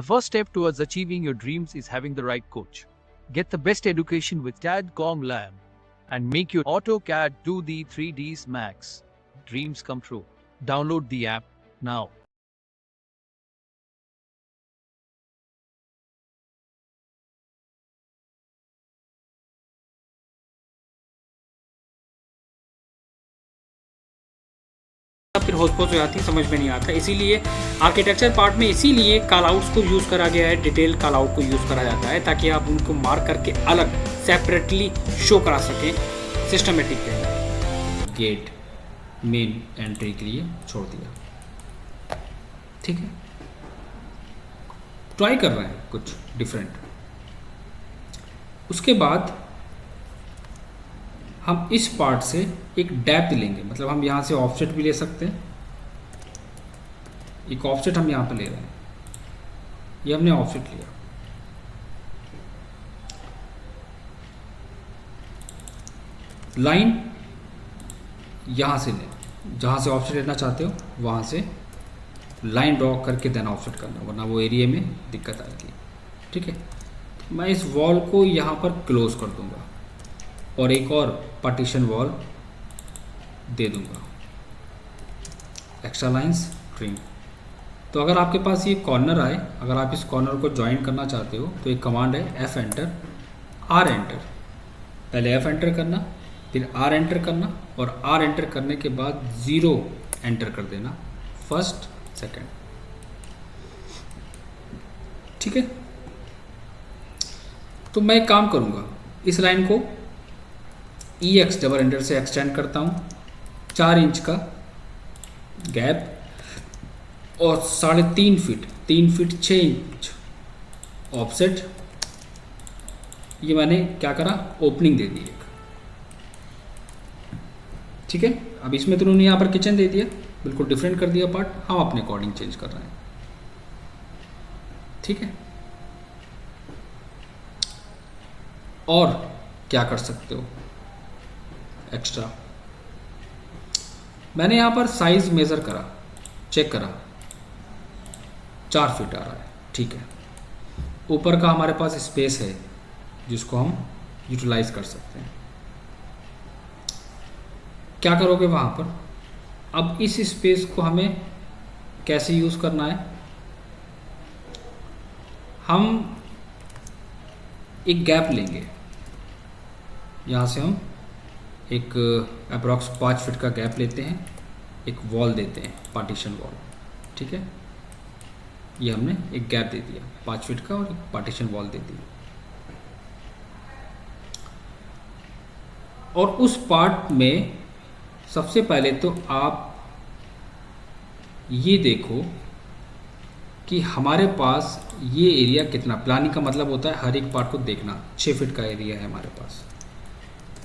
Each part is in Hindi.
first step towards achieving your dreams is having the right coach. Get the best education with CAD/COM Lab and make your AutoCAD do the 3Ds Max. Dreams come true. Download the app now. फिर होस्पोस हो जाती है, समझ में नहीं आता। इसीलिए आर्किटेक्चर पार्ट में इसीलिए कॉल आउट्स को यूज़ करा गया है, डिटेल कॉल आउट को यूज़ करा जाता है ताकि आप उनको मार्क करके अलग सेपरेटली शो करा सकें systematic way. Gate main entry के लिए छोड़ दिया, ठीक है। ट्राई कर रहे हैं कुछ डिफरेंट। उसके बाद हम इस पार्ट से एक डेप्थ लेंगे, मतलब हम यहाँ से ऑफसेट भी ले सकते हैं। एक ऑफसेट हम यहाँ पे ले रहे हैं, ये हमने ऑफसेट लिया। लाइन यहाँ से लें, जहाँ से ऑफसेट लेना चाहते हो वहाँ से लाइन ड्रॉ करके देना ऑफसेट करना, वरना वो एरिया में दिक्कत आएगी, ठीक है। मैं इस वॉल को यहाँ पर क्लोज कर दूँगा और एक और पार्टीशन वॉल दे दूंगा। Extra lines trim. तो अगर आपके पास ये कॉर्नर आए, अगर आप इस कॉर्नर को ज्वाइन करना चाहते हो तो एक कमांड है एफ एंटर आर एंटर। पहले एफ एंटर करना, फिर आर एंटर करना, और आर एंटर करने के बाद 0 एंटर कर देना, फर्स्ट सेकंड, ठीक है। तो मैं एक काम करूँगा, इस लाइन को EX डबल एंटर से एक्सटेंड करता हूँ, 4 इंच का गैप और 3.5 फीट, 3 फीट 6 इंच ऑफसेट। ये मैंने क्या करा, ओपनिंग दे दी एक, ठीक है। अब इसमें तो उन्होंने यहाँ पर किचन दे दिया, बिल्कुल डिफरेंट कर दिया पार्ट, हम अपने अकॉर्डिंग चेंज कर रहे हैं, ठीक है। और क्या कर सकते हो एक्स्ट्रा, मैंने यहाँ पर साइज मेज़र करा, चेक करा, 4 फीट आ रहा है, ठीक है। ऊपर का हमारे पास स्पेस है जिसको हम यूटिलाइज कर सकते हैं। क्या करोगे वहाँ पर, अब इस स्पेस को हमें कैसे यूज़ करना है, हम एक गैप लेंगे, यहाँ से हम एक अप्रॉक्स 5 फीट का गैप लेते हैं, एक वॉल देते हैं, पार्टीशन वॉल, ठीक है। ये हमने एक गैप दे दिया 5 फीट का और एक पार्टीशन वॉल दे दी। और उस पार्ट में सबसे पहले तो आप ये देखो कि हमारे पास ये एरिया कितना, प्लानिंग का मतलब होता है हर एक पार्ट को देखना। 6 फीट का एरिया है हमारे पास,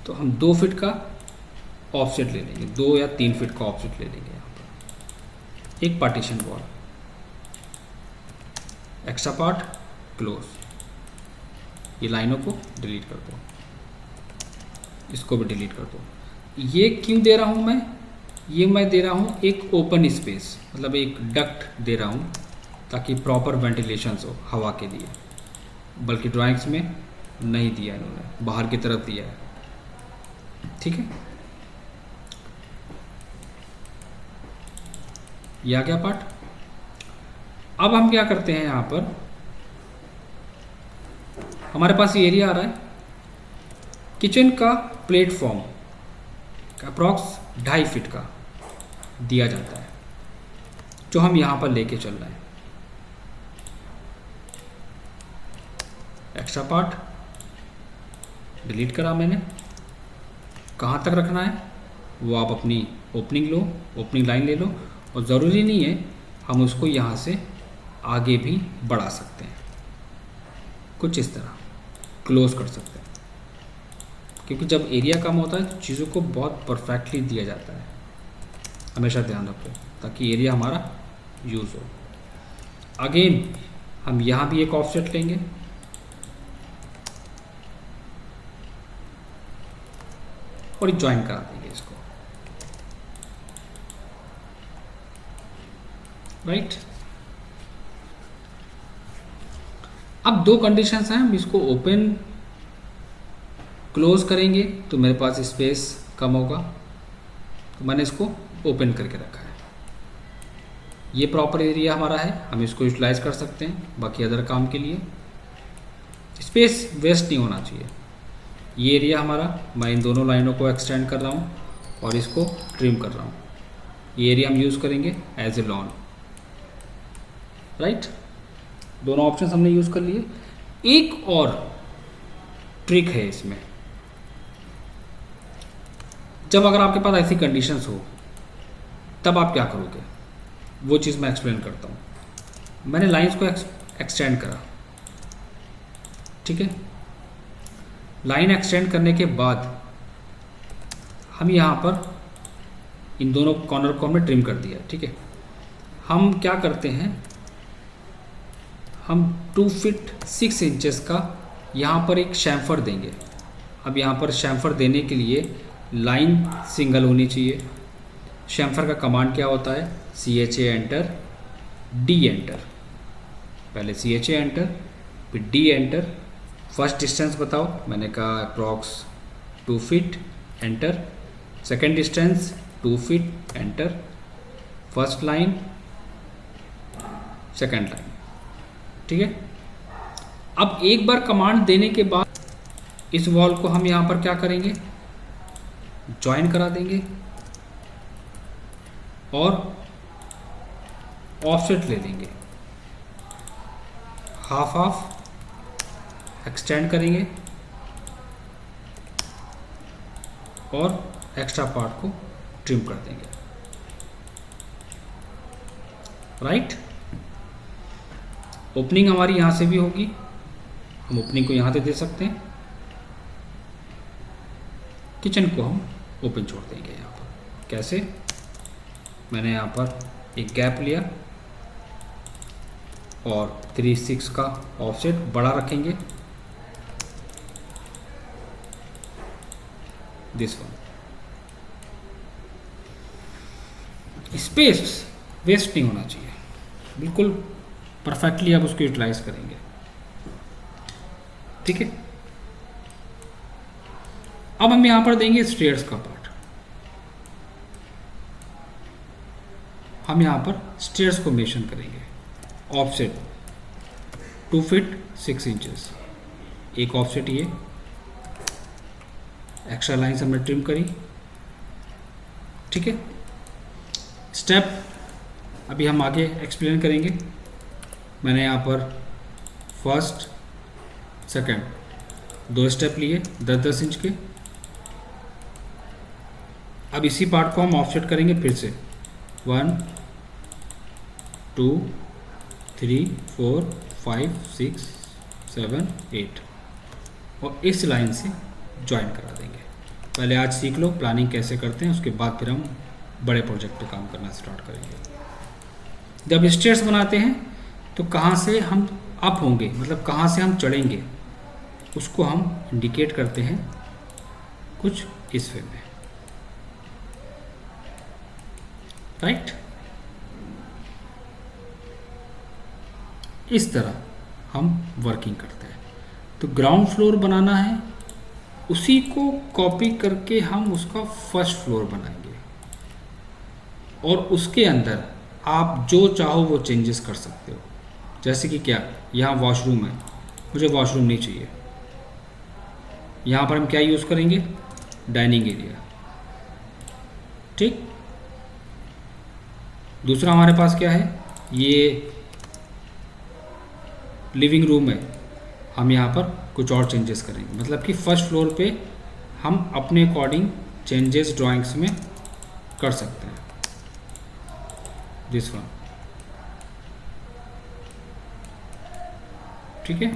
तो हम 2 फीट का ऑफसेट ले लेंगे, 2 या 3 फीट का ऑफसेट ले लेंगे यहाँ पर। एक partition wall, extra part close, ये लाइनों को डिलीट कर दो, इसको भी डिलीट कर दो। ये क्यों दे रहा हूँ मैं, ये मैं दे रहा हूँ एक ओपन स्पेस, मतलब एक डक्ट दे रहा हूँ ताकि प्रॉपर वेंटिलेशन हो हवा के लिए, बल्कि ड्राइंग्स में नहीं दिया इन्होंने, बाहर की तरफ दिया है, ठीक है। ये आ गया पार्ट। अब हम क्या करते हैं, यहाँ पर हमारे पास ये एरिया आ रहा है, किचन का प्लेटफॉर्म अप्रॉक्स 2.5 फीट का दिया जाता है, जो हम यहाँ पर लेके चल रहे हैं। एक्स्ट्रा पार्ट डिलीट करा मैंने। कहाँ तक रखना है वो आप अपनी ओपनिंग लो, ओपनिंग लाइन ले लो, और ज़रूरी नहीं है हम उसको यहाँ से आगे भी बढ़ा सकते हैं, कुछ इस तरह क्लोज कर सकते हैं, क्योंकि जब एरिया कम होता है तो चीज़ों को बहुत परफेक्टली दिया जाता है। हमेशा ध्यान रखो ताकि एरिया हमारा यूज़ हो। अगेन हम यहाँ भी एक ऑफसेट लेंगे, और ज्वाइन करा देंगे इसको, राइट। अब दो कंडीशंस हैं, हम इसको ओपन क्लोज करेंगे तो मेरे पास स्पेस कम होगा, तो मैंने इसको ओपन करके रखा है। ये प्रॉपर एरिया हमारा है, हम इसको यूटिलाइज कर सकते हैं बाकी अदर काम के लिए। स्पेस वेस्ट नहीं होना चाहिए। ये एरिया हमारा, मैं इन दोनों लाइनों को एक्सटेंड कर रहा हूँ और इसको ट्रिम कर रहा हूँ। ये एरिया हम यूज़ करेंगे एज ए लॉन, राइट। दोनों ऑप्शन हमने यूज़ कर लिए। एक और ट्रिक है इसमें, जब अगर आपके पास ऐसी कंडीशंस हो तब आप क्या करोगे, वो चीज़ मैं एक्सप्लेन करता हूँ। मैंने लाइंस को एक्सटेंड करा, ठीक है। लाइन एक्सटेंड करने के बाद हम यहाँ पर इन दोनों कॉर्नर को हमने ट्रिम कर दिया, ठीक है। हम क्या करते हैं, हम 2 फीट 6 इंचेस का यहाँ पर एक शैम्फर देंगे। अब यहाँ पर शैम्फर देने के लिए लाइन सिंगल होनी चाहिए। शैम्फर का कमांड क्या होता है, CHA एंटर, D एंटर। पहले CHA एंटर, फिर D एंटर। फर्स्ट डिस्टेंस बताओ, मैंने कहा approx 2 feet, enter. Second distance 2 feet, enter. First line, second line, ठीक है। अब एक बार कमांड देने के बाद इस वॉल को हम यहाँ पर क्या करेंगे, ज्वाइन करा देंगे और ऑफसेट ले लेंगे, हाफ हाफ एक्सटेंड करेंगे और एक्स्ट्रा पार्ट को ट्रिम कर देंगे, राइट। ओपनिंग हमारी यहाँ से भी होगी, हम ओपनिंग को यहाँ से दे सकते हैं। किचन को हम ओपन छोड़ देंगे यहाँ पर। कैसे, मैंने यहाँ पर एक गैप लिया और 3/6 का ऑफसेट बड़ा रखेंगे, दिस वन। स्पेस वेस्ट नहीं होना चाहिए, बिल्कुल परफेक्टली आप उसको यूटिलाइज करेंगे, ठीक है। अब हम यहाँ पर देंगे स्टेयर्स का पार्ट। हम यहाँ पर स्टेयर्स को मेंशन करेंगे, ऑफसेट 2 फीट 6 इंचेस। एक ऑफसेट ये एक्स्ट्रा लाइन्स हमने ट्रिम करी, ठीक है। स्टेप अभी हम आगे एक्सप्लेन करेंगे। मैंने यहाँ पर फर्स्ट सेकंड 2 स्टेप लिए 10-10 इंच के। अब इसी पार्ट को हम ऑफसेट करेंगे फिर से 1 2 3 4 5 6 7 8 और इस लाइन से ज्वाइन करा देंगे। पहले आज सीख लो प्लानिंग कैसे करते हैं, उसके बाद फिर हम बड़े प्रोजेक्ट पे काम करना स्टार्ट करेंगे। जब स्टेयर्स बनाते हैं तो कहाँ से हम अप होंगे, मतलब कहाँ से हम चढ़ेंगे, उसको हम इंडिकेट करते हैं कुछ इस वे में, राइट। इस तरह हम वर्किंग करते हैं। तो ग्राउंड फ्लोर बनाना है, उसी को कॉपी करके हम उसका फर्स्ट फ्लोर बनाएंगे और उसके अंदर आप जो चाहो वो चेंजेस कर सकते हो। जैसे कि क्या, यहाँ वॉशरूम है, मुझे वॉशरूम नहीं चाहिए, यहाँ पर हम क्या यूज़ करेंगे, डाइनिंग एरिया, ठीक। दूसरा हमारे पास क्या है, ये लिविंग रूम है, हम यहाँ पर कुछ और चेंजेस करेंगे। मतलब कि फर्स्ट फ्लोर पे हम अपने अकॉर्डिंग चेंजेस ड्राइंग्स में कर सकते हैं। दिस वन, ठीक है।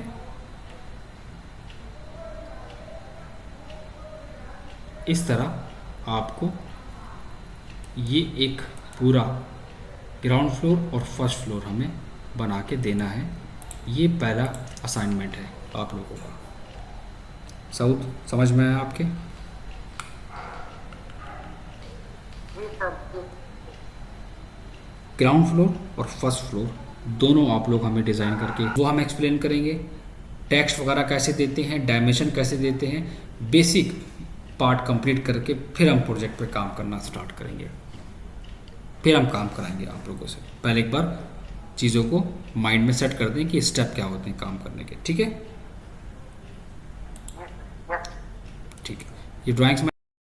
इस तरह आपको ये एक पूरा ग्राउंड फ्लोर और फर्स्ट फ्लोर हमें बना के देना है। ये पहला असाइनमेंट है आप लोगों का। साउथ समझ में आया आपके? ग्राउंड फ्लोर और फर्स्ट फ्लोर दोनों आप लोग हमें डिज़ाइन करके वो हम एक्सप्लेन करेंगे। टेक्स्ट वगैरह कैसे देते हैं, डायमेंशन कैसे देते हैं, बेसिक पार्ट कंप्लीट करके फिर हम प्रोजेक्ट पे काम करना स्टार्ट करेंगे, फिर हम काम कराएंगे आप लोगों से। पहले एक बार चीज़ों को माइंड में सेट कर दें कि स्टेप क्या होते हैं काम करने के। ठीक है, ठीक है। ये ड्राइंग्स में